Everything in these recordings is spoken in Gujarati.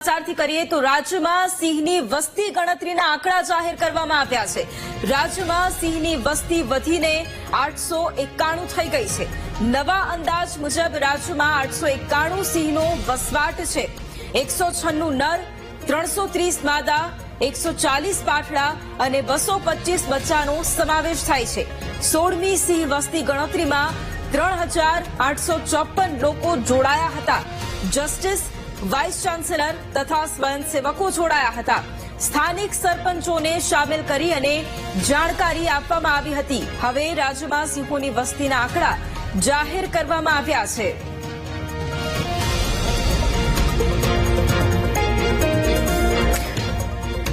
સમાચારથી કરીએ તો રાજ્યમાં સિંહની વસ્તી ગણતરીના આંકડા જાહેર કરવામાં આવ્યા છે। રાજ્યમાં સિંહની વસ્તી વધીને 891 થઈ ગઈ છે। નવા અંદાજ મુજબ રાજ્યમાં 891 સિંહનો વસવાટ છે। 196 નર, 330 માદા, 140 પાઠડા અને 225 બચ્ચાનો સમાવેશ થાય છે। 16મી સિંહ વસ્તી ગણતરીમાં 3854 લોકો જોડાયા હતા। જસ્ટિસ, વાઇસ ચાન્સેલર તથા સ્વયંસેવકો જોડાયા હતા। સ્થાનિક સરપંચોને સામેલ કરી અને જાણકારી આપવામાં આવી હતી। હવે રાજ્યમાં સિંહોની વસ્તીના આંકડા જાહેર કરવામાં આવ્યા છે।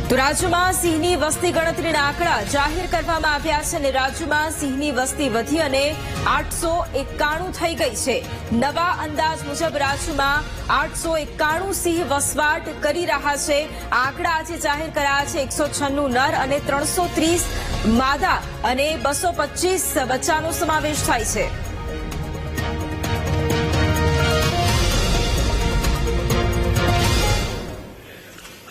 તો રાજ્યમાં સિંહની વસ્તી ગણતરીના આંકડા જાહેર કરવામાં આવ્યા છે અને રાજ્યમાં સિંહની વસ્તી વધી અને 891 થઈ ગઈ છે। નવા અંદાજ મુજબ રાજ્યમાં 891 સિંહ વસવાટ કરી રહ્યા છે। આંકડા આજે જાહેર કરાયા છે। 196 નર અને 330 માદા અને 225 બચ્ચાનો સમાવેશ થાય છે।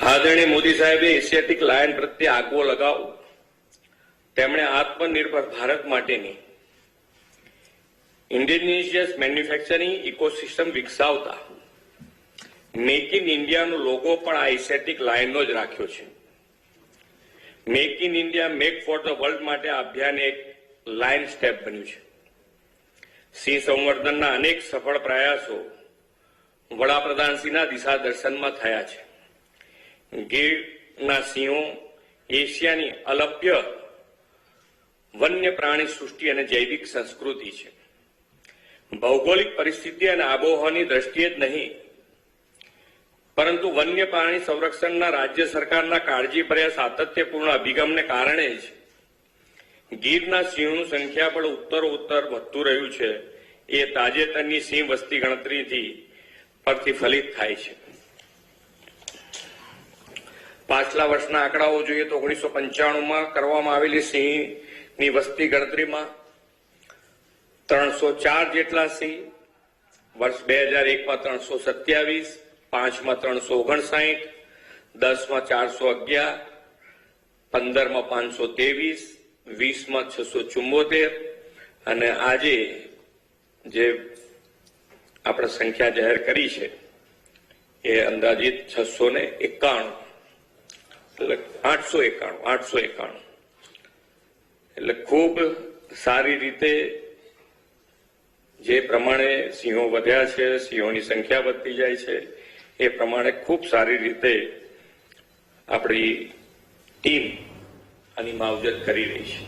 આદરણીય મોદી સાહેબે એશિયાટિક લાયન પ્રત્યે આગવો લગાવ તેમણે આત્મનિર્ભર ભારત માટેની ઇન્ડિજિનિયસ મેન્યુફેક્ચરિંગ ઇકોસિસ્ટમ વિકસાવતા મેક ઇન ઇન્ડિયાનો લોગો પણ આ એશિયાટિક લાયનનો જ રાખ્યો છે। Make in India make for the world માટે આ અભિયાન એક લાયન સ્ટેપ બન્યું છે। સિંહ સંવર્ધનના અનેક સફળ પ્રયાસો વડાપ્રધાનશ્રીના દિશા દર્શનમાં થયા છે। ગીરના સિંહો એશિયાની અલભ્ય વન્ય પ્રાણી સૃષ્ટિ અને જૈવિક સંસ્કૃતિ છે। ભૌગોલિક પરિસ્થિતિ અને આબોહવાની દ્રષ્ટિએ જ નહીં પરંતુ વન્ય પ્રાણી સંરક્ષણના રાજ્ય સરકારના કાળજીભર્યા સાતત્યપૂર્ણ અભિગમને કારણે જ ગીરના સિંહોનું સંખ્યાબળ ઉત્તરોત્તર વધતું રહ્યું છે। એ તાજેતરની સિંહ વસ્તી ગણતરીથી પ્રતિફલિત થાય છે। પાછલા વર્ષના આંકડાઓ જોઈએ તો 1995માં કરવામાં આવેલી સિંહની વસ્તી ગણતરીમાં 304 જેટલા સિંહ, વર્ષ 2001માં 327, 5માં 359, 10માં 411, 15માં 523, 20માં 674 અને આજે જે આપણે સંખ્યા જાહેર કરી છે એ અંદાજિત 691 એટલે 891 એટલે ખૂબ સારી રીતે જે પ્રમાણે સિંહો વધ્યા છે, સિંહોની સંખ્યા વધતી જાય છે એ પ્રમાણે ખૂબ સારી રીતે આપણી ટીમ આની માવજત કરી રહી છે।